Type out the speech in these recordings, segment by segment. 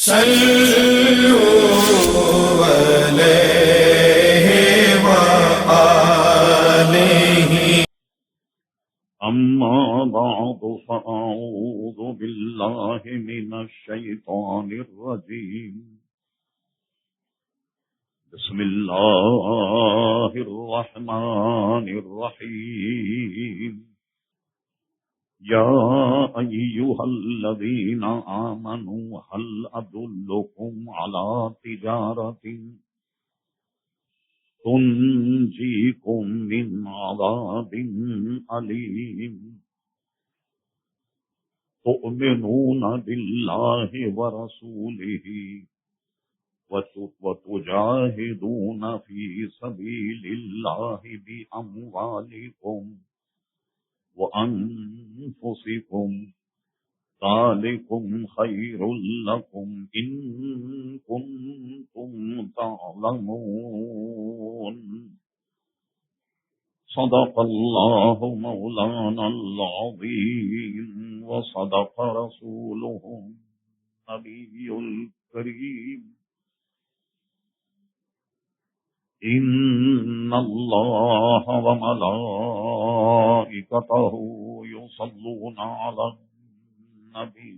صلوا علیہ وآلہ. أما بعد فأعوذ بالله من الشيطان الرجيم. بسم الله الرحمن الرحيم. يا أيها الذين آمنوا هل أدلكم على تجارة تنجيكم من عذاب أليم تؤمنون بالله ورسوله وتجاهدون في سبيل الله بأموالكم وأنفسكم ذلكم خير لكم إن كنتم تعلمون. صدق الله مولانا العظيم وصدق رسوله النبي الكريم. إن الله وملائكته يصلون على النبي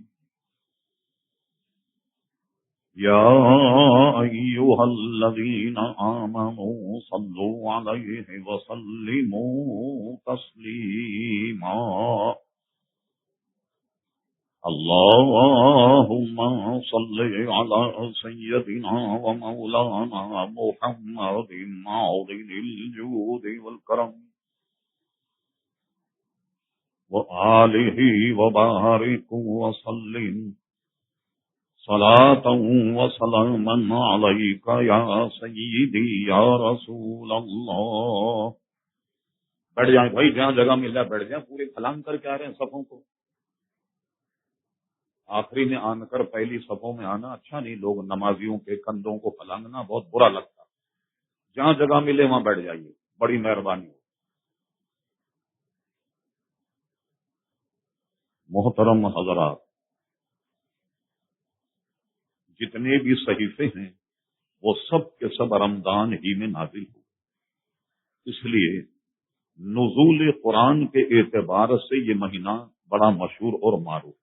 يا أيها الذين آمنوا صلوا عليه وسلموا تسليما. اللهم صل على سيدنا ومولانا محمد معظم الجود والكرم وآله وبارك وسلم صلاة وسلاما عليك يا سيدي يا رسول الله. بیٹھ جائیں بھائی، جہاں جگہ مل جائے بیٹھ جائیں. پورے پھلانگ کر کے آ رہے ہیں صفوں کو. آخری میں آن کر پہلی صفوں میں آنا اچھا نہیں. لوگ نمازیوں کے کندھوں کو پھلانگنا بہت برا لگتا. جہاں جگہ ملے وہاں بیٹھ جائیے، بڑی مہربانی ہو. محترم حضرات، جتنے بھی صحیفے ہیں وہ سب کے سب رمضان ہی میں نازل ہوئے. اس لیے نزول قرآن کے اعتبار سے یہ مہینہ بڑا مشہور اور معروف.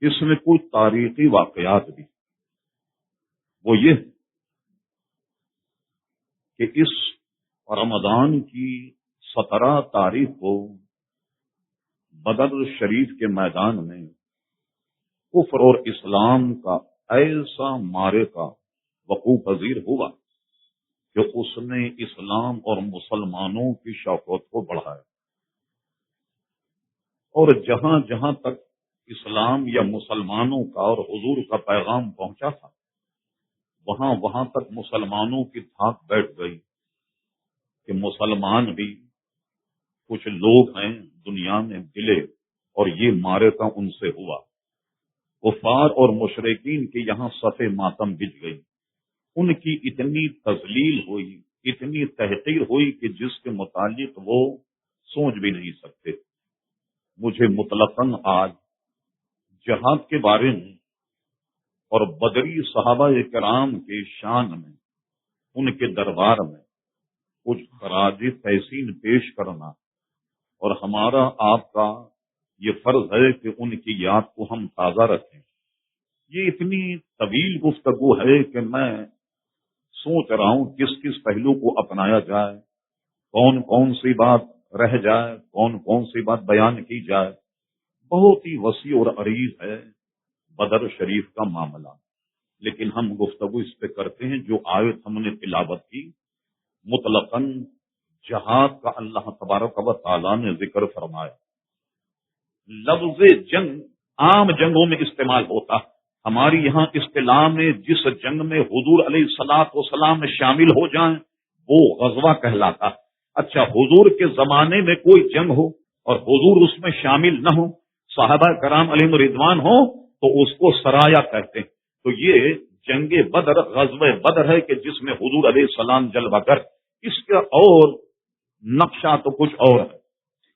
اس میں کچھ تاریخی واقعات بھی. وہ یہ کہ اس رمضان کی 17 تاریخ کو بدر شریف کے میدان میں کفر اور اسلام کا ایسا معرکہ وقوع پذیر ہوا کہ اس نے اسلام اور مسلمانوں کی شوکت کو بڑھایا. اور جہاں جہاں تک اسلام یا مسلمانوں کا اور حضور کا پیغام پہنچا تھا، وہاں وہاں تک مسلمانوں کی دھاک بیٹھ گئی کہ مسلمان بھی کچھ لوگ ہیں دنیا میں ملے اور یہ معرکہ ان سے ہوا. کفار اور مشرکین کے یہاں صف ماتم بچ گئی. ان کی اتنی تذلیل ہوئی، اتنی تحقیر ہوئی کہ جس کے متعلق وہ سوچ بھی نہیں سکتے. مجھے مطلقاً آج جہاد کے بارے میں اور بدری صحابہ کرام کے شان میں ان کے دربار میں کچھ خراج تحسین پیش کرنا اور ہمارا آپ کا یہ فرض ہے کہ ان کی یاد کو ہم تازہ رکھیں. یہ اتنی طویل گفتگو ہے کہ میں سوچ رہا ہوں کس کس پہلو کو اپنایا جائے، کون کون سی بات رہ جائے، کون کون سی بات بیان کی جائے. بہت ہی وسیع اور عریض ہے بدر شریف کا معاملہ. لیکن ہم گفتگو اس پہ کرتے ہیں جو آیت ہم نے تلاوت کی. مطلقاً جہاد کا اللہ تبارک و تعالیٰ نے ذکر فرمایا. لفظ جنگ عام جنگوں میں استعمال ہوتا. ہماری یہاں اصطلاح میں جس جنگ میں حضور علیہ الصلوۃ والسلام شامل ہو جائیں وہ غزوہ کہلاتا. اچھا، حضور کے زمانے میں کوئی جنگ ہو اور حضور اس میں شامل نہ ہو، صحابہ کرام علیہم رضوان ہو، تو اس کو سرایا کہتے ہیں. تو یہ جنگ بدر، غزوہ بدر ہے کہ جس میں حضور علیہ السلام جلوہ گر. اس کا اور نقشہ تو کچھ اور ہے.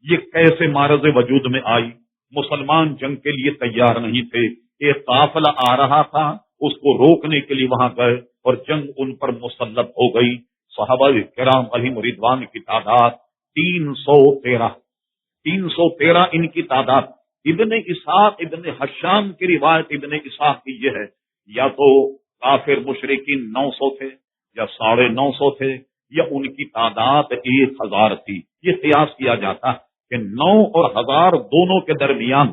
یہ کیسے معرض وجود میں آئی؟ مسلمان جنگ کے لیے تیار نہیں تھے. ایک قافلہ آ رہا تھا، اس کو روکنے کے لیے وہاں گئے اور جنگ ان پر مسلط ہو گئی۔ صحابہ کرام علیہم رضوان کی تعداد 313 ان کی تعداد۔ ابن اسحاق ابن حشام کی روایت ابن اسحاق کی یہ ہے، یا تو کافر مشرکین 900 تھے یا 950 تھے، یا ان کی تعداد 1000 تھی۔ یہ قیاس کیا جاتا کہ 9 اور 1000 دونوں کے درمیان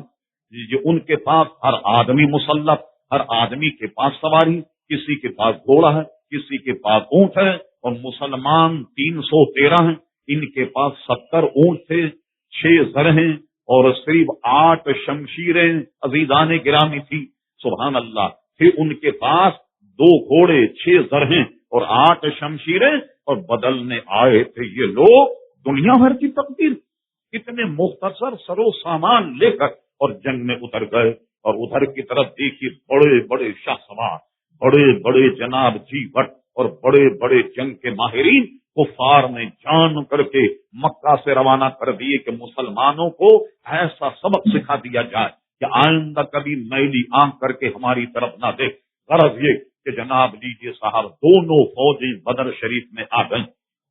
جو ان کے پاس ہر آدمی مسلح، ہر آدمی کے پاس سواری، کسی کے پاس گھوڑا ہے، کسی کے پاس اونٹ ہے، اور مسلمان 313 ہیں۔ ان کے پاس 70 اونٹ تھے، 6 زر ہیں، اور صرف 8 شمشیریں عزیزان گرامی تھی۔ سبحان اللہ۔ پھر ان کے پاس 2 گھوڑے، 6 زر ہیں اور 8 شمشیریں، اور بدلنے آئے تھے یہ لوگ دنیا بھر کی تقدیر۔ اتنے مختصر سرو سامان لے کر اور جنگ میں اتر گئے، اور ادھر کی طرف دیکھیے بڑے بڑے شاہ سوار، بڑے بڑے جناب جی وٹ، اور بڑے بڑے جنگ کے ماہرین کفار نے جان کر کے مکہ سے روانہ کر دیے کہ مسلمانوں کو ایسا سبق سکھا دیا جائے کہ آئندہ کبھی میلی آنکھ کر کے ہماری طرف نہ دیکھ۔ غرض یہ کہ جناب لیجیے صاحب، دونوں فوجیں بدر شریف میں آ گئیں۔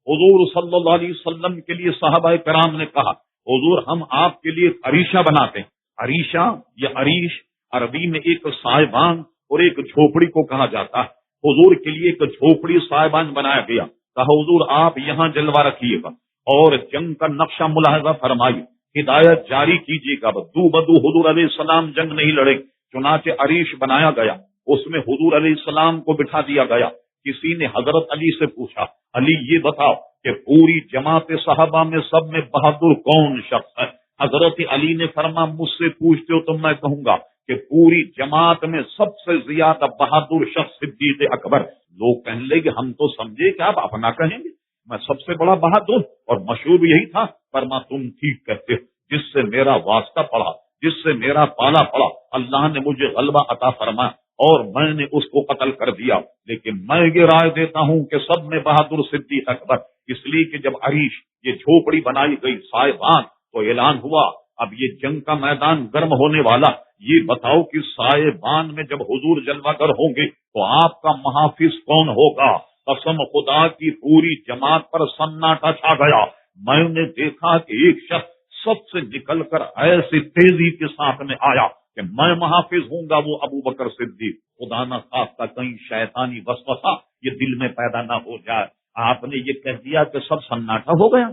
حضور صلی اللہ علیہ وسلم کے لیے صحابہ کرام نے کہا، حضور ہم آپ کے لیے عریشہ بناتے ہیں۔ عریشہ یا عریش عربی میں ایک سائبان اور ایک جھوپڑی کو کہا جاتا ہے۔ حضور کے لیے ایک جھوپڑی سائبان بنایا گیا، کہا حضور آپ یہاں جلوہ رکھیے گا اور جنگ کا نقشہ ملاحظہ فرمائیے، ہدایت جاری کیجیے گا۔ بدو بدو حضور علیہ السلام جنگ نہیں لڑے، چنانچہ عریش بنایا گیا، اس میں حضور علیہ السلام کو بٹھا دیا گیا۔ کسی نے حضرت علی سے پوچھا، علی یہ بتاؤ کہ پوری جماعت صحابہ میں سب میں بہادر کون شخص ہے؟ حضرت علی نے فرمایا مجھ سے پوچھتے ہو تو میں کہوں گا کہ پوری جماعت میں سب سے زیادہ بہادر شخص صدیق اکبر۔ لوگ کہنے لگے ہم تو سمجھے کہ آپ اپنا کہیں گے، میں سب سے بڑا بہادر، اور مشہور یہی تھا۔ فرما تم ٹھیک کہتے ہو، جس سے میرا واسطہ پڑا، جس سے میرا پالا پڑا، اللہ نے مجھے غلبہ عطا فرمایا اور میں نے اس کو قتل کر دیا۔ لیکن میں یہ رائے دیتا ہوں کہ سب میں بہادر صدیق اکبر، اس لیے کہ جب عریش یہ جھوپڑی بنائی گئی سائبان، تو اعلان ہوا اب یہ جنگ کا میدان گرم ہونے والا، یہ بتاؤ کہ سائبان میں جب حضور جلوہ گر ہوں گے تو آپ کا محافظ کون ہوگا؟ قسم خدا کی پوری جماعت پر سناٹا چھا گیا۔ میں نے دیکھا کہ ایک شخص سب سے نکل کر ایسی تیزی کے ساتھ میں آیا کہ میں محافظ ہوں گا، وہ ابو بکر صدیق۔ خدا نہ خواستہ کہیں شیطانی وسوسہ یہ دل میں پیدا نہ ہو جائے۔ آپ نے یہ کہہ دیا کہ سب سناٹا ہو گیا،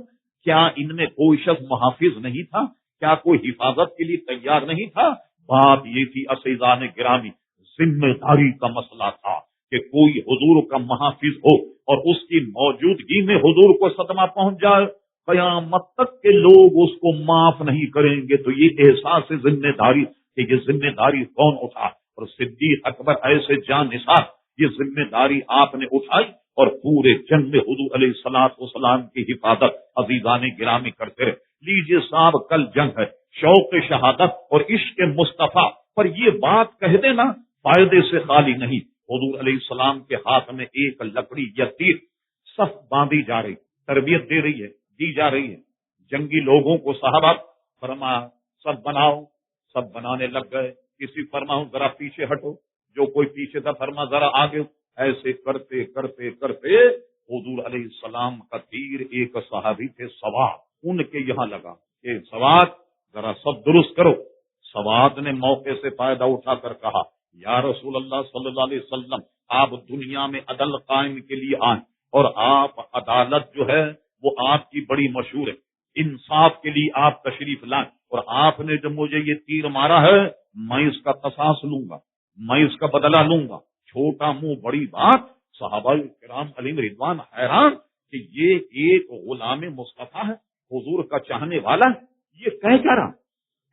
کیا ان میں کوئی شخص محافظ نہیں تھا؟ کیا کوئی حفاظت کے لیے تیار نہیں تھا؟ بات یہ تھی عزیزان گرامی، ذمہ داری کا مسئلہ تھا کہ کوئی حضور کا محافظ ہو اور اس کی موجودگی میں حضور کو صدمہ پہنچ جائے، قیامت تک کے لوگ اس کو معاف نہیں کریں گے۔ تو یہ احساس ذمہ داری کہ یہ ذمہ داری کون اٹھا، اور صدیق اکبر ایسے جان نثار، یہ ذمہ داری آپ نے اٹھائی اور پورے جنگ میں حضور علیہ السلام کی حفاظت عزیزان گرامی کرتے رہے۔ لیجیے صاحب، کل جنگ ہے، شوق شہادت اور عشق مصطفیٰ پر یہ بات کہہ دینا فائدے سے خالی نہیں۔ حضور علیہ السلام کے ہاتھ میں ایک لکڑی یا تیر صف باندھی جا رہی، تربیت دی جا رہی ہے جنگی لوگوں کو۔ صحابہ فرمایا سب بناؤ، سب بنانے لگ گئے۔ کسی فرماؤ ذرا پیچھے ہٹو، جو کوئی پیچھے تھا فرما ذرا آگے۔ ایسے کرتے کرتے کرتے حضور علیہ السلام کا تیر ایک صحابی تھے سواد، ان کے یہاں لگا کہ سواد ذرا سب درست کرو۔ سواد نے موقع سے فائدہ اٹھا کر کہا یا رسول اللہ صلی اللہ علیہ وسلم، آپ دنیا میں عدل قائم کے لیے آئیں، اور آپ عدالت جو ہے وہ آپ کی بڑی مشہور ہے، انصاف کے لیے آپ تشریف لائیں، اور آپ نے جو مجھے یہ تیر مارا ہے میں اس کا قصاص لوں گا، میں اس کا بدلہ لوں گا۔ چھوٹا منہ بڑی بات۔ صحابہ کرام علیہم رضوان حیران کہ یہ ایک غلام مصطفیٰ ہے، حضور کا چاہنے والا ہے، یہ کہہ کیا رہا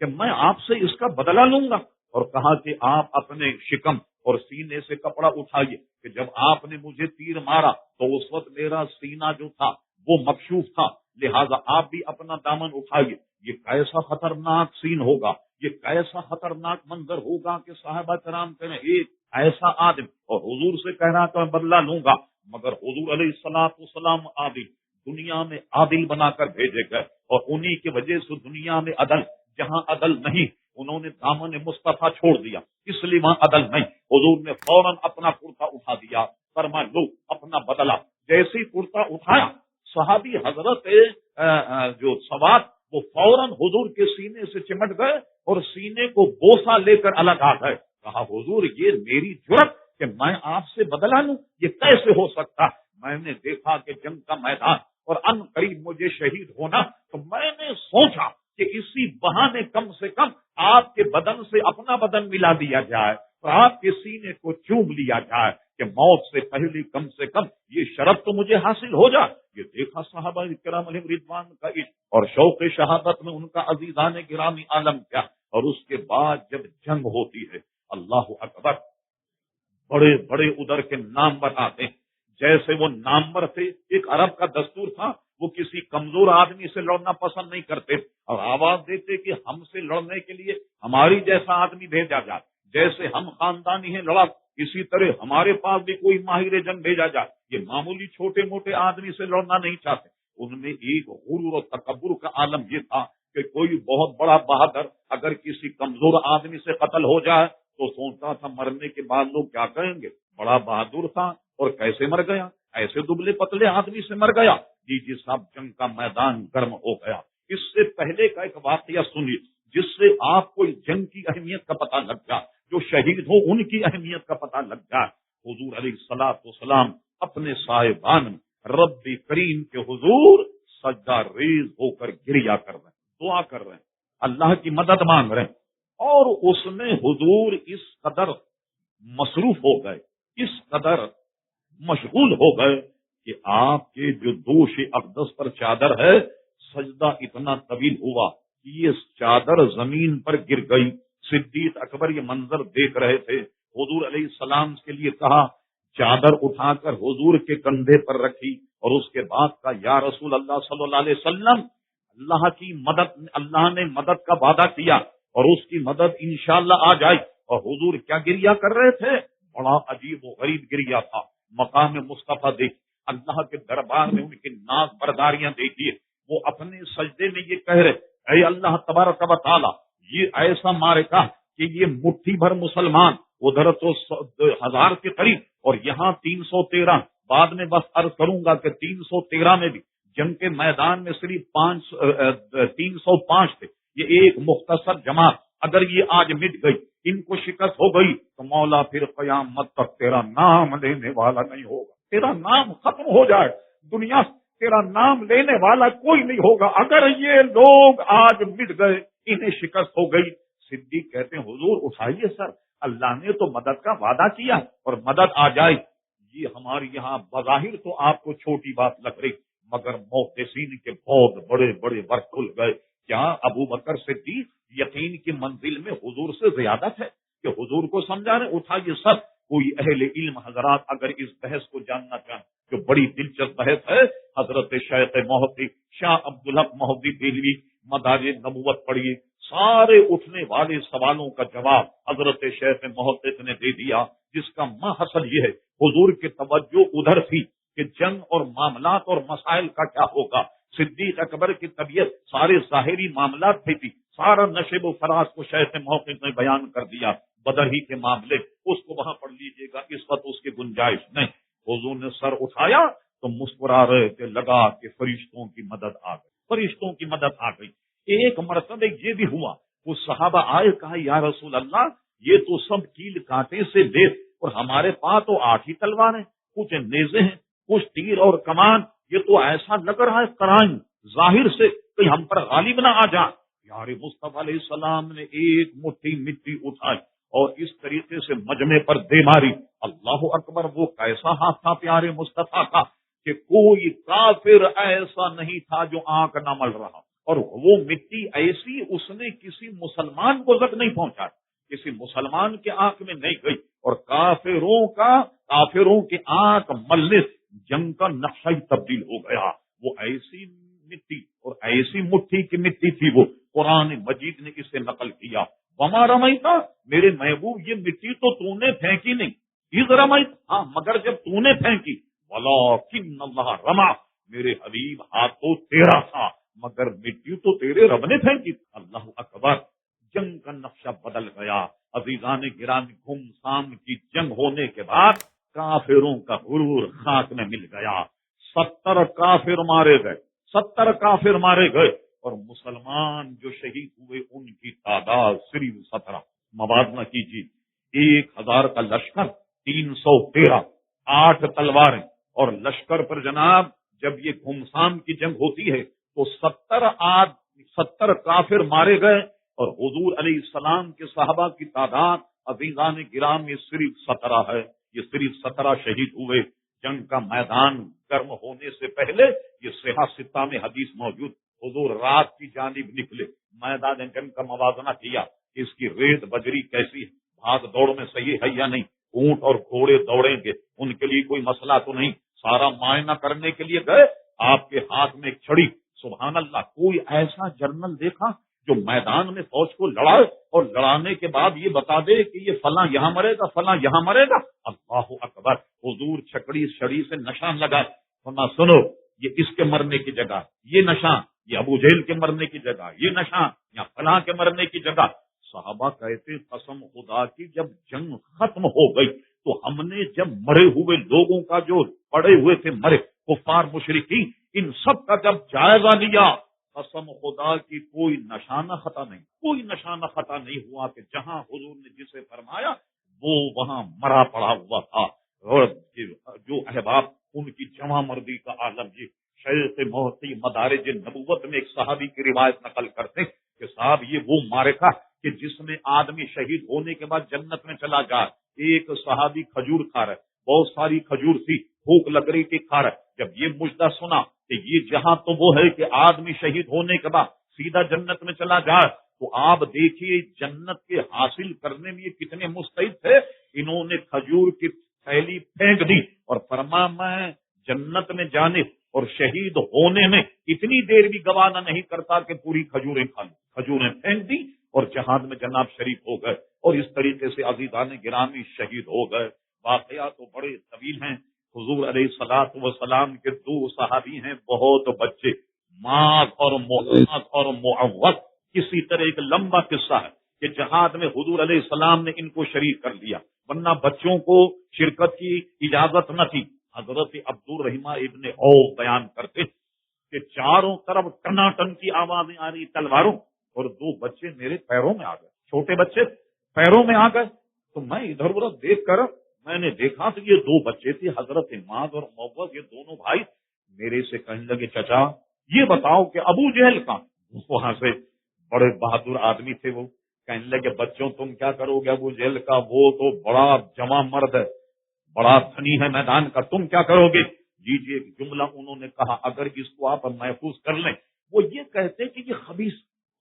کہ میں آپ سے اس کا بدلہ لوں گا؟ اور کہا کہ آپ اپنے شکم اور سینے سے کپڑا اٹھائیے کہ جب آپ نے مجھے تیر مارا تو اس وقت میرا سینہ جو تھا وہ مکشوف تھا، لہذا آپ بھی اپنا دامن اٹھائیے۔ یہ کیسا خطرناک سین ہوگا، یہ کیسا خطرناک منظر ہوگا کہ صحابہ کرام کہنے ایک ایسا آدم اور حضور سے کہہ رہا کہ میں بدلہ لوں گا، مگر حضور علیہ السلام عادل، دنیا میں عادل بنا کر بھیجے گئے، اور انہی کی وجہ سے دنیا میں عدل، جہاں عدل نہیں انہوں نے دامن مصطفیٰ چھوڑ دیا، اس لیے وہاں عدل نہیں۔ حضور نے فوراً اپنا کرتا اٹھا دیا، فرمایا لو اپنا بدلا۔ جیسے ہی کرتا اٹھایا، صحابی حضرت جو سواد وہ فوراً حضور کے سینے سے چمٹ گئے اور سینے کو بوسہ لے کر الگ آ گئے۔ کہا حضور یہ میری جرت کہ میں آپ سے بدلا لوں، یہ کیسے ہو سکتا؟ میں نے دیکھا کہ جنگ کا میدان اور ان قریب مجھے شہید ہونا، تو میں نے سوچا کہ اسی بہانے کم سے کم آپ کے بدن سے اپنا بدن ملا دیا جائے اور آپ کے سینے کو چوم لیا جائے کہ موت سے پہلے کم سے کم یہ شرف تو مجھے حاصل ہو جائے۔ یہ دیکھا صحابہ کرام علیہم رضوان کا عشق اور شوق شہادت میں ان کا عزیزان گرامی عالم کیا۔ اور اس کے بعد جب جنگ ہوتی ہے، اللہ اکبر، بڑے بڑے ادھر کے نامور آتے ہیں، جیسے وہ نامور تھے۔ ایک عرب کا دستور تھا، وہ کسی کمزور آدمی سے لڑنا پسند نہیں کرتے اور آواز دیتے کہ ہم سے لڑنے کے لیے ہماری جیسا آدمی بھیجا جائے، جیسے ہم خاندانی ہیں لڑا اسی طرح ہمارے پاس بھی کوئی ماہر جنگ بھیجا جائے۔ یہ معمولی چھوٹے موٹے آدمی سے لڑنا نہیں چاہتے۔ ان میں ایک غرور و تکبر کا عالم یہ تھا کہ کوئی بہت بڑا بہادر اگر کسی کمزور آدمی سے قتل ہو جائے تو سوچتا تھا مرنے کے بعد لوگ کیا کہیں گے، بڑا بہادر تھا اور کیسے مر گیا، ایسے دبلے پتلے آدمی سے مر گیا۔ جی صاحب، جنگ کا میدان گرم ہو گیا۔ اس سے پہلے کا ایک واقعہ سنیے جس سے آپ کو جنگ کی اہمیت کا پتہ لگ جائے، جو شہید ہو ان کی اہمیت کا پتہ لگ جائے۔ حضور علیہ الصلوۃ والسلام اپنے صاحبان رب کریم کے حضور سجدہ ریز ہو کر گریا کر رہے ہیں، دعا کر رہے ہیں، اللہ کی مدد مانگ رہے ہیں، اور اس میں حضور اس قدر مصروف ہو گئے، اس قدر مشغول ہو گئے کہ آپ کے جو دوش اقدس پر چادر ہے، سجدہ اتنا طویل ہوا کہ یہ چادر زمین پر گر گئی۔ صدیق اکبر یہ منظر دیکھ رہے تھے، حضور علیہ السلام کے لیے کہا، چادر اٹھا کر حضور کے کندھے پر رکھی اور اس کے بعد کہا، یا رسول اللہ صلی اللہ علیہ وسلم، اللہ کی مدد، اللہ نے مدد کا وعدہ کیا اور اس کی مدد انشاءاللہ آ جائے۔ اور حضور کیا گریا کر رہے تھے؟ بڑا عجیب و غریب گریا تھا۔ مقام مصطفیٰ دیکھ، اللہ کے دربار میں ان کی ناز برداریاں دیکھیے، وہ اپنے سجدے میں یہ کہہ رہے، اے اللہ تبارک و تعالی، یہ ایسا معرکہ کہ یہ مٹھی بھر مسلمان، ادھر تو 1000 کے قریب اور یہاں 313، بعد میں بس عرض کروں گا کہ 313 میں بھی جنگ کے میدان میں صرف 305 تھے۔ یہ ایک مختصر جماعت اگر یہ آج مٹ گئی، ان کو شکست ہو گئی، تو مولا پھر قیامت تک تیرا نام لینے والا نہیں ہوگا، تیرا نام ختم ہو جائے، دنیا تیرا نام لینے والا کوئی نہیں ہوگا اگر یہ لوگ آج مٹ گئے، انہیں شکست ہو گئی۔ صدیق کہتے ہیں، حضور اٹھائیے سر، اللہ نے تو مدد کا وعدہ کیا اور مدد آ جائے۔ یہ ہمارے یہاں بظاہر تو آپ کو چھوٹی بات لگ رہی، مگر محدثین کے بہت بڑے بڑے ورق کھل گئے۔ کیا ابو بکر صدیق یقین کی منزل میں حضور سے زیادہ تھے کہ حضور کو سمجھا رہے، اٹھائیے سب۔ کوئی اہل علم حضرات اگر اس بحث کو جاننا چاہیں، جو بڑی دلچسپ بحث ہے، حضرت شیخ محدث شاہ عبدالحق محدث دہلوی مدارج نبوت پڑھیے، سارے اٹھنے والے سوالوں کا جواب حضرت شیخ محدث نے دے دیا، جس کا محصل یہ ہے، حضور کی توجہ ادھر تھی کہ جنگ اور معاملات اور مسائل کا کیا ہوگا۔ صدیق اکبر کی طبیعت سارے ظاہری معاملات پہ تھی، سارا نشیب و فراز کو شیخ محدث نے بیان کر دیا۔ بدر ہی کے معاملے اس کو وہاں پڑھ لیجیے گا، اس وقت اس کی گنجائش نہیں۔ حضور نے سر اٹھایا تو مسکرا رہے تھے، لگا کہ فرشتوں کی مدد آ گئی، فرشتوں کی مدد آ گئی۔ ایک مرتبہ یہ بھی ہوا، وہ صحابہ آئے، کہا یا رسول اللہ، یہ تو سب کیل کانٹے سے لے اور ہمارے پاس تو 8 ہی تلواریں، کچھ نیزے ہیں، کچھ تیر اور کمان، یہ تو ایسا لگ رہا ہے قرائن ظاہر سے کہ ہم پر غالب نہ آ جائے۔ پیارے مصطفیٰ علیہ السلام نے ایک مٹھی مٹی اٹھائی اور اس طریقے سے مجمع پر دے ماری۔ اللہ اکبر، وہ کیسا ہاتھ تھا پیارے مصطفیٰ کا کہ کوئی کافر ایسا نہیں تھا جو آنکھ نہ مل رہا، اور وہ مٹی ایسی اس نے کسی مسلمان کو تک نہیں پہنچا، کسی مسلمان کے آنکھ میں نہیں گئی، اور کافروں کی آنکھ ملنے سے جنگ کا نقشہ ہی تبدیل ہو گیا۔ وہ ایسی مٹی اور ایسی مٹھی کی مٹی تھی، وہ قرآن مجید نے اسے نقل کیا، وما رمیتا، میرے محبوب یہ مٹی تو نے پھینکی نہیں، اذ رمیت، ہاں مگر جب تو نے پھینکی، ولکن اللہ رما، میرے حبیب ہاتھ تو تیرا تھا مگر مٹی تو تیرے رب نے پھینکی۔ اللہ اکبر، جنگ کا نقشہ بدل گیا۔ عزیزان گرامی، گھمسان کی جنگ ہونے کے بعد کافروں کا غرور خاک میں مل گیا۔ 70 کافر مارے گئے، 70 کافر مارے گئے، اور مسلمان جو شہید ہوئے ان کی تعداد صرف 17۔ موازنہ کیجیے، 1000 کا لشکر، 313، 8 تلواریں، اور لشکر پر جناب جب یہ گھمسان کی جنگ ہوتی ہے تو 70 کافر مارے گئے، اور حضور علیہ السلام کے صحابہ کی تعداد عزیزان گرام یہ صرف 17 ہے۔ یہ صرف 17 شہید ہوئے۔ جنگ کا میدان گرم ہونے سے پہلے یہ صحیح ستہ میں حدیث موجود، حضور رات کی جانب نکلے، میدان جنگ کا موازنہ کیا، اس کی ریت بجری کیسی ہے، بھاگ دوڑ میں صحیح ہے یا نہیں، اونٹ اور گھوڑے دوڑیں گے، ان کے لیے کوئی مسئلہ تو نہیں، سارا معائنہ کرنے کے لیے گئے۔ آپ کے ہاتھ میں ایک چھڑی، سبحان اللہ، کوئی ایسا جنرل دیکھا جو میدان میں فوج کو لڑائے اور لڑانے کے بعد یہ بتا دے کہ یہ فلاں یہاں مرے گا، فلاں یہاں مرے گا؟ اللہ اکبر! حضور چھکڑی چھڑی سے نشان لگا، سنو یہ اس کے مرنے کی جگہ، یہ نشان، یہ ابو جہل کے مرنے کی جگہ، یہ نشان یا فلاں کے مرنے کی جگہ۔ صحابہ کہتے قسم خدا کی جب جنگ ختم ہو گئی تو ہم نے جب مرے ہوئے لوگوں کا جو پڑے ہوئے تھے مرے کفار مشرکین، ان سب کا جب جائزہ لیا، قسم خدا کی کوئی نشانہ خطا نہیں، کوئی نشانہ خطا نہیں ہوا کہ جہاں حضور نے جسے فرمایا وہ وہاں مرا پڑا ہوا تھا۔ اور جو احباب ان کی جمع مردی کا عالم، جی شیخ محقی مدارج نبوت میں ایک صحابی کی روایت نقل کرتے کہ صاحب یہ وہ معرکہ کہ جس میں آدمی شہید ہونے کے بعد جنت میں چلا جائے۔ ایک صحابی کھجور کھا رہے، بہت ساری کھجور تھی، بھوک لگ رہی تھی، کھا رہے، جب یہ مجدہ سنا کہ یہ جہاں تو وہ ہے کہ آدمی شہید ہونے کے بعد سیدھا جنت میں چلا جائے، تو آپ دیکھیے جنت کے حاصل کرنے میں یہ کتنے مستعد تھے۔ انہوں نے کھجور کی تھیلی پھینک دی اور فرمایا میں جنت میں جانے اور شہید ہونے میں اتنی دیر بھی گوانہ نہیں کرتا کہ پوری کھجوریں کھا لوں۔ کھجوریں پھینک دی اور جہاد میں جناب شریف ہو گئے، اور اس طریقے سے عزیزان گرامی شہید ہو گئے۔ واقعات تو بڑے طویل ہیں۔ حضور علیہ الصلوۃ والسلام کے 2 صحابی ہیں، بہت بچے، معاذ اور معاذ اور معوذ۔ کسی طرح ایک لمبا قصہ ہے کہ جہاد میں حضور علیہ السلام نے ان کو شریک کر لیا، ورنہ بچوں کو شرکت کی اجازت نہ تھی۔ حضرت عبد الرحمہ ابن عوف بیان کرتے کہ چاروں طرف ٹناٹن کی آوازیں آ رہی تلواروں، اور 2 بچے میرے پیروں میں آ گئے، چھوٹے بچے پیروں میں آ گئے، تو میں ادھر ادھر دیکھ کر میں نے دیکھا کہ یہ 2 بچے تھے، حضرت معاذ اور معوذ، یہ دونوں بھائی میرے سے کہنے لگے چچا یہ بتاؤ کہ ابو جہل کا؟ وہاں سے بڑے بہادر آدمی تھے، وہ کہنے لگے بچوں تم کیا کرو گے ابو جہل کا؟ وہ تو بڑا جمع مرد ہے، بڑا دھنی ہے میدان کا، تم کیا کرو گے؟ جی ایک جملہ انہوں نے کہا اگر اس کو آپ محفوظ کر لیں، وہ یہ کہتے کہ یہ خبیث،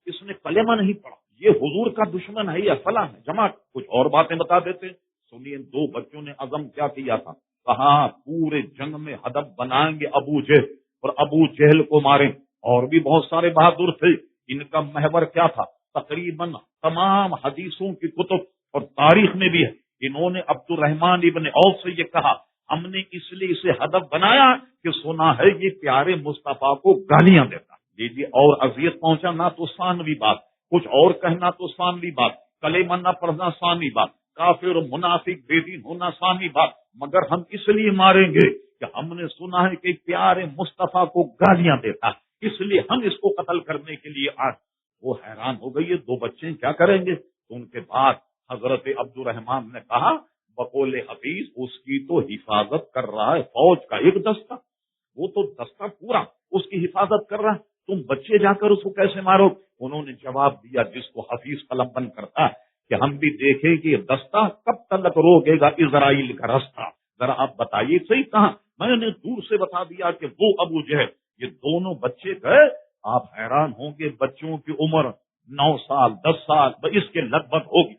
اس نے کلمہ نہیں پڑھا، یہ حضور کا دشمن ہے یا فلاں ہے، جماعت کچھ اور باتیں بتا دیتے۔ سنیے 2 بچوں نے عزم کیا کیا تھا، کہا پورے جنگ میں ہدف بنائیں گے ابو جہل، اور ابو جہل کو ماریں۔ اور بھی بہت سارے بہادر تھے، ان کا محور کیا تھا؟ تقریباً تمام حدیثوں کی کتب اور تاریخ میں بھی ہے، انہوں نے عبد الرحمن ابن عوف سے یہ کہا ہم نے اس لیے اسے ہدف بنایا کہ سنا ہے یہ پیارے مصطفیٰ کو گالیاں دیتا۔ لیجیے اور اذیت پہنچانا تو ثانوی بات، کچھ اور کہنا تو ثانوی بات، کلمہ نہ پڑھنا ثانوی بات، کافر و منافق بے دین ہونا ثانوی بات، مگر ہم اس لیے ماریں گے کہ ہم نے سنا ہے کہ پیارے مصطفیٰ کو گالیاں دیتا، اس لیے ہم اس کو قتل کرنے کے لیے آج۔ وہ حیران ہو گئی یہ 2 بچے کیا کریں گے؟ تو ان کے بعد حضرت عبد الرحمن نے کہا بقول حفیظ اس کی تو حفاظت کر رہا ہے فوج کا ایک دستہ، وہ تو دستہ پورا اس کی حفاظت کر رہا ہے، تم بچے جا کر اس کو کیسے مارو؟ انہوں نے جواب دیا جس کو حفیظ قلم بند کرتا ہے کہ ہم بھی دیکھیں کہ یہ دستہ کب تک روکے گا اسرائیل کا رستہ، ذرا آپ بتائیے صحیح کہاں؟ میں نے دور سے بتا دیا کہ وہ ابو جہل، یہ دونوں بچے گئے۔ آپ حیران ہوں گے بچوں کی عمر 9 سال 10 سال اس کے لگ بھگ ہوگی۔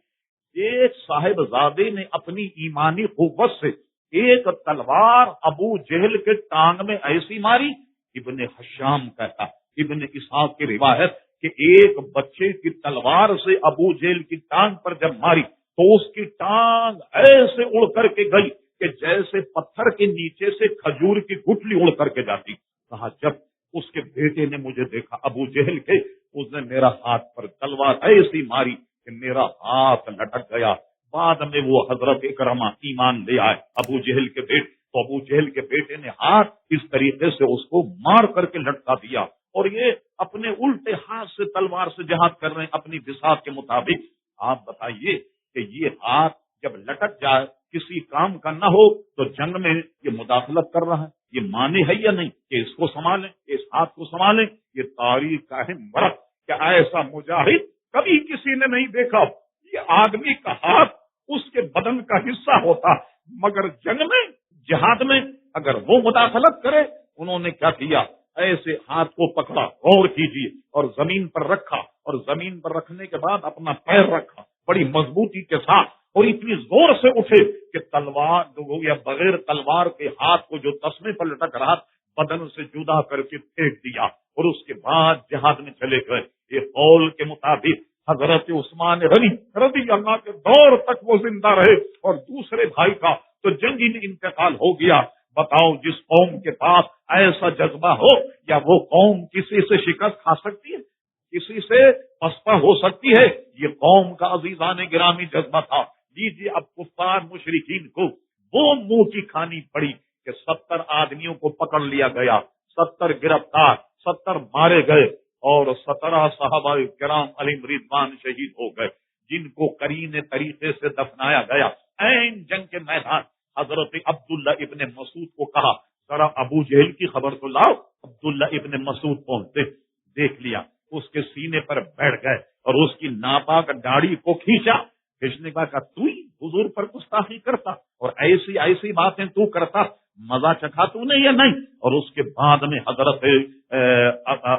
ایک صاحبزادے نے اپنی ایمانی قوت سے ایک تلوار ابو جہل کے ٹانگ میں ایسی ماری، ابن حشام کہتا، ابن اسحاق کی روایت کہ ایک بچے کی تلوار سے ابو جہل کی ٹانگ پر جب ماری تو اس کی ٹانگ ایسے اڑ کر کے گئی کہ جیسے پتھر کے نیچے سے کھجور کی گٹلی اڑ کر کے جاتی۔ کہا جب اس کے بیٹے نے مجھے دیکھا ابو جہل کے، اس نے میرا ہاتھ پر تلوار ایسی ماری کہ میرا ہاتھ لٹک گیا۔ بعد میں وہ حضرت اکرمہ ایمان لے آئے، ابو جہل کے بیٹے، تو ابو جہل کے بیٹے نے ہاتھ اس طریقے سے اس کو مار کر کے لٹکا دیا، اور یہ اپنے الٹے ہاتھ سے تلوار سے جہاد کر رہے ہیں اپنی بساط کے مطابق۔ آپ بتائیے کہ یہ ہاتھ جب لٹک جائے کسی کام کا نہ ہو تو جنگ میں یہ مداخلت کر رہا ہے، یہ مانے ہے یا نہیں کہ اس کو سنبھالیں، اس ہاتھ کو سنبھالیں؟ یہ تاریخ کا اہم ورق کہ ایسا مجاہد کبھی کسی نے نہیں دیکھا۔ یہ آدمی کا ہاتھ اس کے بدن کا حصہ ہوتا، مگر جنگ میں، جہاد میں اگر وہ مداخلت کرے، انہوں نے کیا کیا؟ ایسے ہاتھ کو پکڑا، غور کیجیے، اور زمین پر رکھا، اور زمین پر رکھنے کے بعد اپنا پیر رکھا بڑی مضبوطی کے ساتھ، اور اتنی زور سے اٹھے کہ تلوار یا بغیر تلوار کے ہاتھ کو جو تسمے پر لٹک رہا بدن سے جدا کر کے پھینک دیا، اور اس کے بعد جہاد میں چلے گئے۔ یہ قول کے مطابق حضرت عثمان غنی رضی اللہ کے دور تک وہ زندہ رہے، اور دوسرے بھائی کا تو جنگی میں انتقال ہو گیا۔ بتاؤ، جس قوم کے پاس ایسا جذبہ ہو، یا وہ قوم کسی سے شکست کھا سکتی ہے؟ کسی سے پسپا ہو سکتی ہے؟ یہ قوم کا عزیزان گرامی جذبہ تھا۔ لیجیے اب کفار مشرکین کو وہ منہ کی کھانی پڑی کہ 70 آدمیوں کو پکڑ لیا گیا، 70 گرفتار، 70 مارے گئے، اور 17 صحابہ کرام علیہم رضوان شہید ہو گئے، جن کو قرینے طریقے سے دفنایا گیا۔ این جنگ کے میدان حضرت عبداللہ ابن مسعود کو کہا، ذرا ابو جہل کی خبر تو لاؤ۔ عبداللہ ابن مسعود پہنچتے، دیکھ لیا، اس کے سینے پر بیٹھ گئے، اور اس کی ناپاک داڑھی کو کھینچنے کا کہا، تو ہی حضور پر گستاخی کرتا، اور ایسی ایسی باتیں تو کرتا، مزہ چکھا تو نے یا نہیں؟ اور اس کے بعد میں حضرت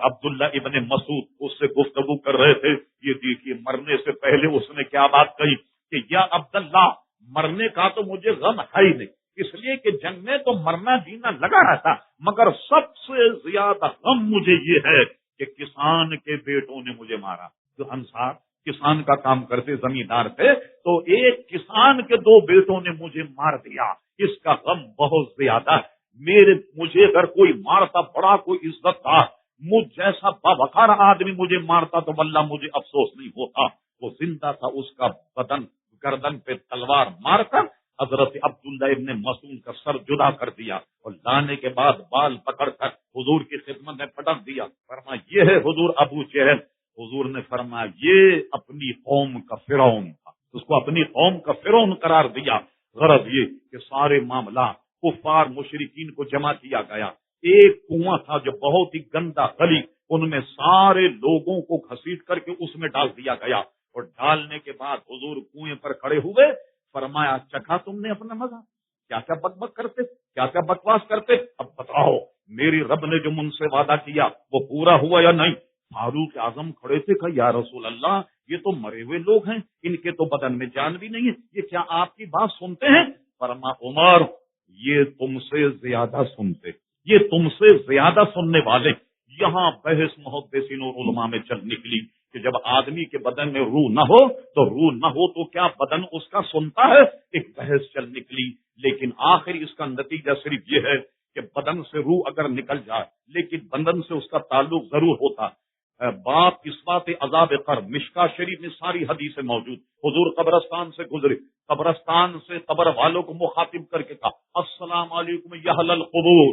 عبداللہ ابن مسعود اس سے گفتگو کر رہے تھے۔ یہ دیکھیے، مرنے سے پہلے اس نے کیا بات کہی کہ یا عبداللہ، مرنے کا تو مجھے غم ہے ہی نہیں، اس لیے کہ جنگ میں تو مرنا جینا لگا رہتا، مگر سب سے زیادہ غم مجھے یہ ہے کہ کسان کے بیٹوں نے مجھے مارا۔ جو انصار کسان کا کام کرتے، زمیندار تھے، تو ایک کسان کے 2 بیٹوں نے مجھے مار دیا، اس کا غم بہت زیادہ ہے۔ مجھے اگر کوئی مارتا، بڑا کوئی عزت تھا، مجھ جیسا باوقار آدمی مجھے مارتا تو واللہ مجھے افسوس نہیں ہوتا۔ وہ زندہ تھا، اس کا بدن گردن پہ تلوار مار کر حضرت عبداللہ ابن مسعود کا سر جدا کر دیا، اور لانے کے بعد بال پکڑ کر حضور کی خدمت میں پٹک دیا۔ فرمایا، یہ ہے حضور ابو جہل۔ حضور نے فرمایا، یہ اپنی قوم کا فرعون تھا، اس کو اپنی قوم کا فرعون قرار دیا۔ غرض یہ کہ سارے معاملات کفار مشرکین کو جمع کیا گیا۔ ایک کنواں تھا جو بہت ہی گندا گلی، ان میں سارے لوگوں کو گھسیٹ کر کے اس میں ڈال دیا گیا، اور ڈالنے کے بعد حضور کنویں پر کھڑے ہوئے، فرمایا، چکھا تم نے اپنا مزہ؟ کیا کیا بک بک کرتے، کیا کیا بکواس کرتے، اب بتاؤ میری رب نے جو من سے وعدہ کیا وہ پورا ہوا یا نہیں؟ فاروق اعظم کھڑے تھے، کہا، یا رسول اللہ، یہ تو مرے ہوئے لوگ ہیں، ان کے تو بدن میں جان بھی نہیں ہے، یہ کیا آپ کی بات سنتے ہیں؟ فرمایا، عمر، یہ تم سے زیادہ سنتے، یہ تم سے زیادہ سننے والے۔ یہاں بحث محدثین اور علماء میں چل نکلی کہ جب آدمی کے بدن میں روح نہ ہو تو کیا بدن اس کا سنتا ہے؟ ایک بحث چل نکلی، لیکن آخر اس کا نتیجہ صرف یہ ہے کہ بدن سے روح اگر نکل جائے لیکن بدن سے اس کا تعلق ضرور ہوتا۔ باپ اسبات عذاب قبر، مشکا شریف میں ساری حدیثیں موجود۔ حضور قبرستان سے گزرے، قبرستان سے قبر والوں کو مخاطب کر کے کہا، السلام علیکم یا اہل القبور۔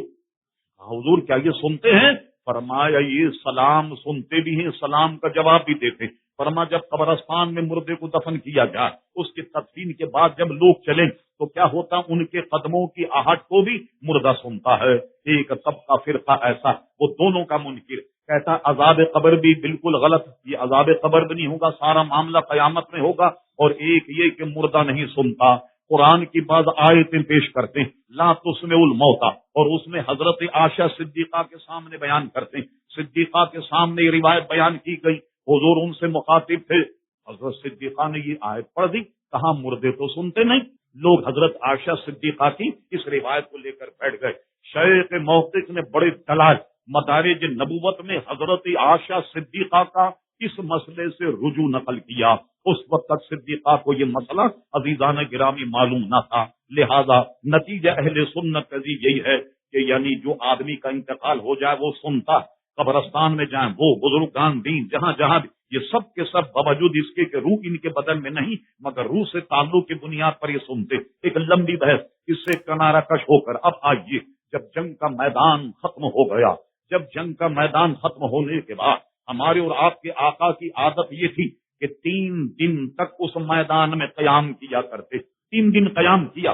حضور کیا یہ سنتے ہیں؟ فرمایا، یہ سلام سنتے بھی ہیں، سلام کا جواب بھی دیتے۔ فرمایا، جب قبرستان میں مردے کو دفن کیا جائے، اس کی تدفین کے بعد جب لوگ چلیں تو کیا ہوتا، ان کے قدموں کی آہٹ کو بھی مردہ سنتا ہے۔ ایک طبقہ فرقہ ایسا، وہ دونوں کا منکر، کہتا عذاب قبر بھی بالکل غلط، یہ عذاب قبر بھی نہیں ہوگا، سارا معاملہ قیامت میں ہوگا۔ اور ایک یہ کہ مردہ نہیں سنتا۔ قرآن کی بعض آیتیں پیش کرتے ہیں، لا تسمع الموتى، اور اس میں حضرت عائشہ صدیقہ کے سامنے بیان کرتے ہیں، صدیقہ کے سامنے یہ روایت بیان کی گئی، حضور ان سے مخاطب تھے، حضرت صدیقہ نے یہ آیت پڑھ دی، کہاں مردے تو سنتے نہیں۔ لوگ حضرت عائشہ صدیقہ کی اس روایت کو لے کر بیٹھ گئے۔ شیخ محقق نے بڑے دلائل مدارج نبوت میں حضرت عائشہ صدیقہ کا اس مسئلے سے رجوع نقل کیا۔ اس وقت تک صدیقہ کو یہ مسئلہ عزیزان گرامی معلوم نہ تھا، لہذا نتیجہ اہل سنت کا یہی ہے کہ یعنی جو آدمی کا انتقال ہو جائے وہ سنتا، قبرستان میں جائیں، وہ بزرگان دین جہاں جہاں بھی، یہ سب کے سب باوجود اس کے کہ روح ان کے بدن میں نہیں مگر روح سے تعلق کی بنیاد پر یہ سنتے. ایک لمبی بحث، اس سے کنارہ کش ہو کر اب آئیے، جب جنگ کا میدان ختم ہو گیا، جب جنگ کا میدان ختم ہونے کے بعد ہمارے اور آپ کے آقا کی عادت یہ تھی کہ 3 دن تک اس میدان میں قیام کیا کرتے. 3 دن قیام کیا،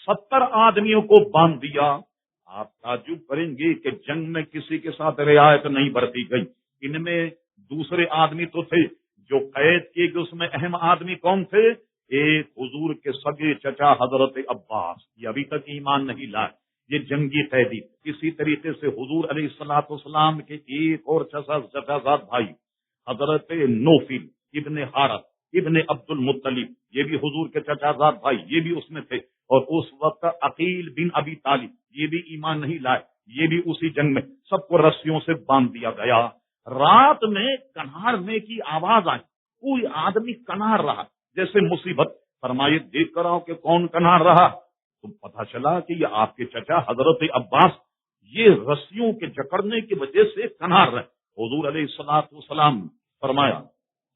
70 آدمیوں کو باندھ دیا. آپ تعجب کریں گے کہ جنگ میں کسی کے ساتھ رعایت نہیں برتی گئی. ان میں دوسرے آدمی تو تھے جو قید کیے گئے، اس میں اہم آدمی کون تھے؟ ایک حضور کے سگے چچا حضرت عباس، یہ ابھی تک ایمان نہیں لائے، یہ جنگی قیدی. اسی طریقے سے حضور علیہ الصلوۃ والسلام کے ایک اور چچازاد بھائی حضرت نوفل ابن حارث ابن عبد المطلب، یہ بھی حضور کے چچازاد بھائی، یہ بھی اس میں تھے. اور اس وقت عقیل بن ابی طالب، یہ بھی ایمان نہیں لائے، یہ بھی اسی جنگ میں. سب کو رسیوں سے باندھ دیا گیا. رات میں کنہارنے کی آواز آئی، کوئی آدمی کنہار رہا جیسے مصیبت. فرمائے دیکھ کر آؤ کہ کون کنہار رہا. تو پتہ چلا کہ یہ آپ کے چچا حضرت عباس، یہ رسیوں کے جکڑنے کی وجہ سے کنہار رہے. حضور علیہ الصلوۃ والسلام فرمایا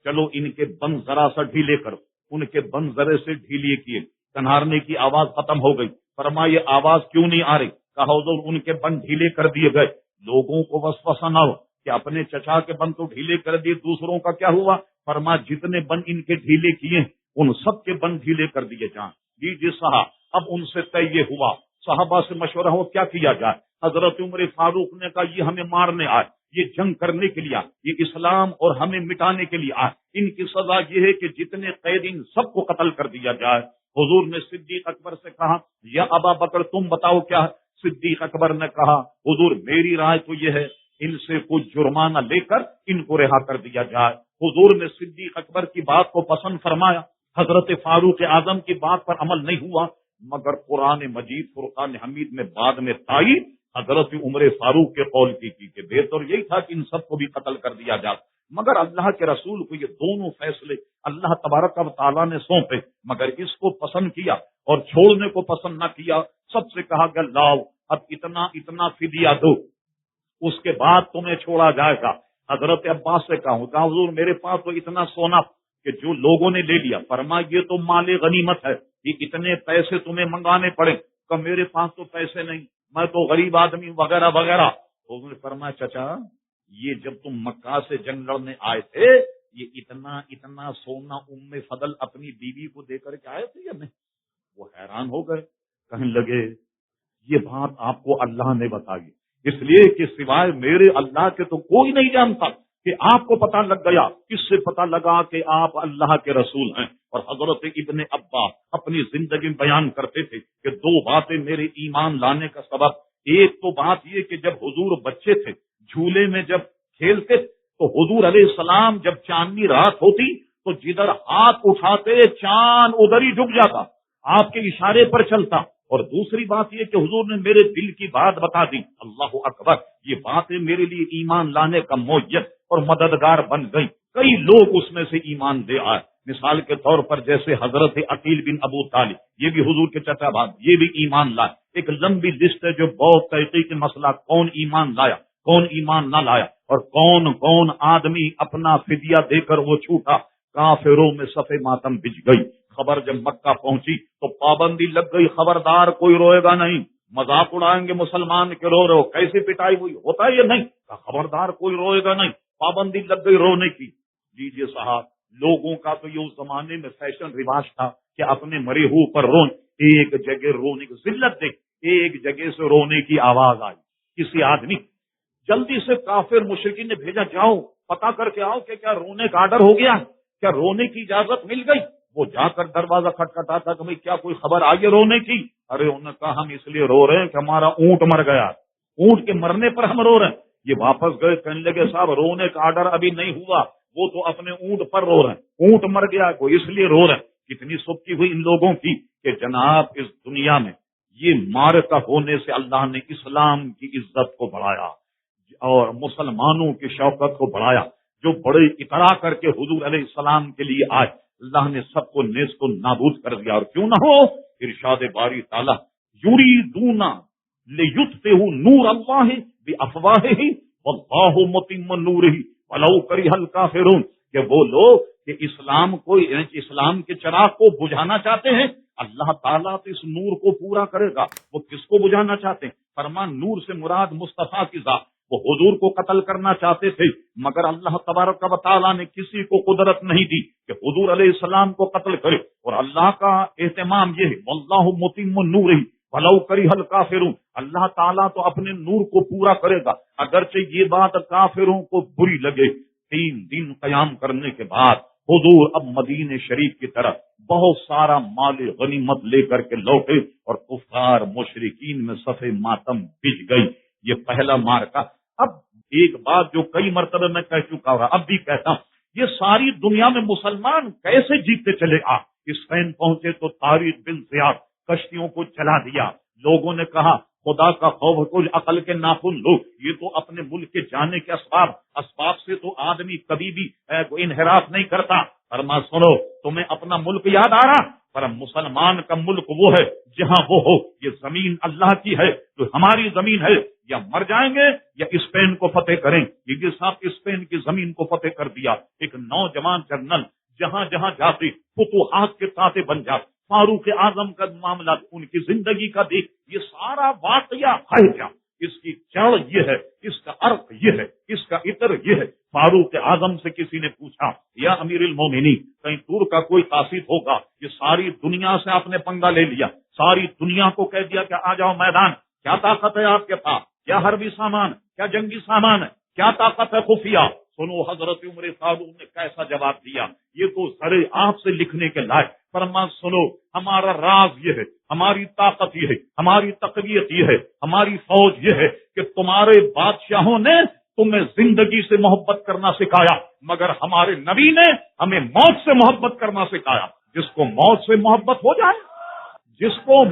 چلو ان کے بند ذرا سا ڈھیلے کرو. ان کے بند ذرے سے ڈھیلے کیے، کنہارنے کی آواز ختم ہو گئی. فرمایا یہ آواز کیوں نہیں آ رہی؟ کہا حضور ان کے بند ڈھیلے کر دیے گئے. لوگوں کو وسوسہ نہ ہو کہ اپنے چچا کے بند تو ڈھیلے کر دیے، دوسروں کا کیا ہوا؟ فرمایا جتنے بند ان کے ڈھیلے کیے ان سب کے بند ڈھیلے کر دیے جائیں. جی صاحب. اب ان سے طے یہ ہوا، صحابہ سے مشورہ ہو کیا کیا جائے. حضرت عمر فاروق نے کہا یہ ہمیں مارنے آئے، یہ جنگ کرنے کے لیے آئے، یہ اسلام اور ہمیں مٹانے کے لیے آئے، ان کی سزا یہ ہے کہ جتنے قیدی سب کو قتل کر دیا جائے. حضور نے صدیق اکبر سے کہا یا ابا بکر تم بتاؤ کیا ہے؟ صدیق اکبر نے کہا حضور میری رائے تو یہ ہے ان سے کچھ جرمانہ لے کر ان کو رہا کر دیا جائے. حضور نے صدیق اکبر کی بات کو پسند فرمایا. حضرت فاروق اعظم کی بات پر عمل نہیں ہوا، مگر قرآن مجید فرقان حمید میں بعد میں تائید حضرت عمر فاروق کے قول کی کہ بہتر یہی تھا کہ ان سب کو بھی قتل کر دیا جائے. مگر اللہ کے رسول کو یہ دونوں فیصلے اللہ تبارک و تعالیٰ نے سونپے، مگر اس کو پسند کیا اور چھوڑنے کو پسند نہ کیا. سب سے کہا کہ لاؤ اب اتنا فدیہ دو، اس کے بعد تمہیں چھوڑا جائے گا. حضرت عباس سے کہا حضور میرے پاس تو اتنا سونا کہ جو لوگوں نے لے لیا. فرمایا یہ تو مال غنیمت ہے، یہ اتنے پیسے تمہیں منگانے پڑے. کہ میرے پاس تو پیسے نہیں، میں تو غریب آدمی وغیرہ وغیرہ. حضور نے فرمایا چچا یہ جب تم مکہ سے جنگ لڑنے آئے تھے یہ اتنا سونا ام فضل اپنی بیوی کو دے کر کے آئے تھے یا نہیں؟ وہ حیران ہو گئے، کہنے لگے یہ بات آپ کو اللہ نے بتائی، اس لیے کہ سوائے میرے اللہ کے تو کوئی نہیں جانتا. کہ آپ کو پتہ لگ گیا، کس سے پتہ لگا کہ آپ اللہ کے رسول ہیں. اور حضرت ابن عباس اپنی زندگی میں بیان کرتے تھے کہ 2 باتیں میرے ایمان لانے کا سبب. ایک تو بات یہ کہ جب حضور بچے تھے جھولے میں جب کھیلتے تو حضور علیہ السلام جب چاندنی رات ہوتی تو جدھر ہاتھ اٹھاتے چاند ادھر ہی جھک جاتا، آپ کے اشارے پر چلتا. اور دوسری بات یہ کہ حضور نے میرے دل کی بات بتا دی. اللہ اکبر، یہ باتیں میرے لیے ایمان لانے کا معجز اور مددگار بن گئی. کئی لوگ اس میں سے ایمان دے آئے. مثال کے طور پر جیسے حضرت عقیل بن ابو طالب، یہ بھی حضور کے چچا بھائی، یہ بھی ایمان لائے. ایک لمبی لسٹ ہے جو بہت تحقیق مسئلہ کون ایمان لایا کون ایمان نہ لایا اور کون آدمی اپنا فدیہ دے کر وہ چھوٹا. کافروں میں صف ماتم بچ گئی. خبر جب مکہ پہنچی تو پابندی لگ گئی، خبردار کوئی روئے گا نہیں. مذاق اڑائیں گے مسلمان کے رو رہے ہو، کیسی پٹائی ہوئی، ہوتا ہے یا نہیں؟ خبردار کوئی روئے گا نہیں. پابندی لگ گئی رونے کی. جی صاحب، لوگوں کا تو یہ اس زمانے میں فیشن رواج تھا کہ اپنے مرے ہو پر رون. ایک جگہ رونے کی ذلت دیکھ، ایک جگہ سے رونے کی آواز آئی. کسی آدمی جلدی سے کافر مشرکین نے بھیجا جاؤ پتا کر کے آؤ کہ کیا رونے کا آرڈر ہو گیا، کیا رونے کی اجازت مل گئی. وہ جا کر دروازہ کھٹکھٹاتا کہ بھئی کیا کوئی خبر آئی ہے رونے کی؟ ارے انہوں نے کہا ہم اس لیے رو رہے ہیں کہ ہمارا اونٹ مر گیا، اونٹ کے مرنے پر ہم رو رہے ہیں. یہ واپس گئے، کہنے لگے صاحب رونے کا آرڈر ابھی نہیں ہوا، وہ تو اپنے اونٹ پر رو رہے ہیں، اونٹ مر گیا کو اس لیے رو رہے ہیں. کتنی سبکی ہوئی ان لوگوں کی کہ جناب اس دنیا میں یہ معرکہ ہونے سے اللہ نے اسلام کی عزت کو بڑھایا اور مسلمانوں کی شوکت کو بڑھایا. جو بڑے اطراع کر کے حضور علیہ السلام کے لیے آئے، اللہ نے سب کو نیست و نابود کر دیا. اور کیوں نہ ہو، ارشاد باری تعالیٰ یریدون لیطفئوا نور اللہ بافواہہم واللہ متم نورہ ولو کرہ الکافرون، کہ وہ لوگ کہ اسلام کے چراغ کو بجھانا چاہتے ہیں، اللہ تعالیٰ تو اس نور کو پورا کرے گا۔ وہ کس کو بجھانا چاہتے ہیں؟ فرمان نور سے مراد مصطفیٰ کی ذات۔ وہ حضور کو قتل کرنا چاہتے تھے، مگر اللہ تبارک و تعالیٰ نے کسی کو قدرت نہیں دی کہ حضور علیہ السلام کو قتل کرے، اور اللہ کا اہتمام یہ ہے واللہ متم نورہ ولو کرہ الکافرون، اللہ تعالیٰ تو اپنے نور کو پورا کرے گا، اگرچہ یہ بات کافروں کو بری لگے۔ 3 دن قیام کرنے کے بعد حضور اب مدینہ شریف کی طرف بہت سارا مال غنیمت لے کر کے لوٹے، اور کفار مشرکین میں صف ماتم بچ گئی۔ یہ پہلا مارکا۔ اب ایک بات جو کئی مرتبہ میں کہہ چکا ہوں، اب بھی کہتا ہوں، یہ ساری دنیا میں مسلمان کیسے جیتتے چلے آ؟ اسپین پہنچے تو طارق بن زیاد کشتیوں کو چلا دیا، لوگوں نے کہا خدا کا خوف کچھ عقل کے ناخن لو، یہ تو اپنے ملک کے جانے کے اسباب سے تو آدمی کبھی بھی انحراف نہیں کرتا۔ فرما سنو، تمہیں اپنا ملک یاد آ رہا؟ پر مسلمان کا ملک وہ ہے جہاں وہ ہو، یہ زمین اللہ کی ہے تو ہماری زمین ہے، یا مر جائیں گے یا اسپین کو فتح کریں۔ یہ صاحب اسپین کی زمین کو فتح کر دیا، ایک نوجوان جنرل جہاں جہاں جاتے فتوحات کے تاتے بن جاتے۔ فاروق اعظم کا معاملہ، ان کی زندگی کا دیکھ، یہ سارا واقعہ ہے کیا؟ اس کی جڑ یہ ہے، اس کا عرق یہ ہے، اس کا عطر یہ ہے۔ فاروق اعظم سے کسی نے پوچھا، یا امیر المومنین، کہیں تور کا کوئی قاصد ہوگا؟ یہ ساری دنیا سے آپ نے پنگا لے لیا، ساری دنیا کو کہہ دیا کہ آ جاؤ میدان، کیا طاقت ہے آپ کے پاس؟ کیا حربی سامان، کیا جنگی سامان ہے، کیا طاقت ہے خفیہ؟ سنو حضرت عمر فاروق نے کیسا جواب دیا، یہ تو سرے آپ سے لکھنے کے لائق۔ فرما سنو، ہمارا راز یہ ہے، ہماری طاقت یہ ہے، ہماری تقویت یہ ہے، ہماری فوج یہ ہے کہ تمہارے بادشاہوں نے تمہیں زندگی سے محبت کرنا سکھایا، مگر ہمارے نبی نے ہمیں موت سے محبت کرنا سکھایا۔ جس کو موت سے محبت ہو جائے، جس کو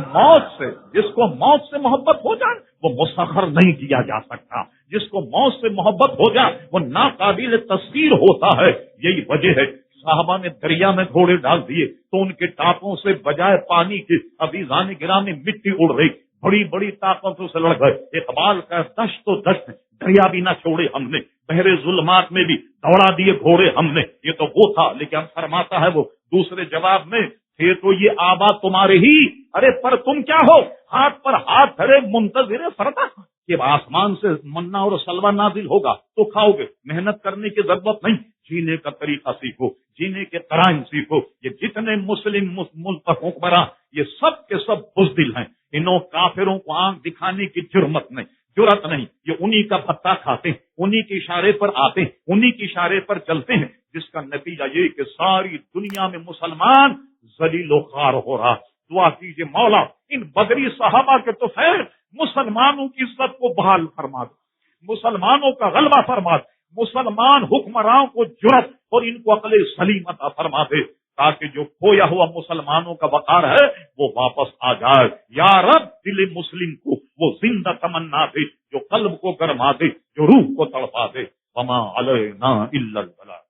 موت سے محبت ہو جائے، وہ مسخر نہیں کیا جا سکتا۔ جس کو موت سے محبت ہو جائے وہ ناقابل تصویر ہوتا ہے۔ یہی وجہ ہے صحابہ نے دریا میں گھوڑے ڈال دیے تو ان کے ٹانپوں سے بجائے پانی کے ابیزان گرامی مٹی اڑ رہی، بڑی بڑی طاقتوں سے لڑ گئے۔ اقبال کا دشت تو دشت، دریا بھی نہ چھوڑے ہم نے، بحر ظلمات میں بھی دوڑا دیے گھوڑے ہم نے۔ یہ تو وہ تھا، لیکن فرماتا ہے وہ دوسرے جواب میں، تھے تو یہ آباد تمہارے ہی، ارے پر تم کیا ہو؟ ہاتھ پر ہاتھ دھرے منتظر فردا کہ آسمان سے منا اور سلوا نازل ہوگا تو کھاؤ گے، محنت کرنے کی ضرورت نہیں، جینے کا طریقہ سیکھو، جینے کے قرائن سیکھو۔ یہ جتنے مسلم ملک حکمراں یہ سب کے سب بزدل ہیں، انہوں کافروں کو آنکھ دکھانے کی جرمت نہیں، یہ انہی کا پتا کھاتے ہیں، انہی کے اشارے پر آتے ہیں، انہی کے اشارے پر چلتے ہیں، جس کا نتیجہ یہ کہ ساری دنیا میں مسلمان ذلیل و خوار ہو رہا۔ دعا کیجئے مولا ان بدری صحابہ کے تو خیر مسلمانوں کی عزت کو بحال فرما دو، مسلمانوں کا غلبہ فرما دو، مسلمان حکمرانوں کو جرأت اور ان کو عقل سلیم عطا فرما دے، تاکہ جو کھویا ہوا مسلمانوں کا وقار ہے وہ واپس آ جائے۔ یا رب دل مسلم کو وہ زندہ تمنا دے، جو قلب کو گرما دے، جو روح کو تڑپا دے۔ وما علینا الا البلاغ۔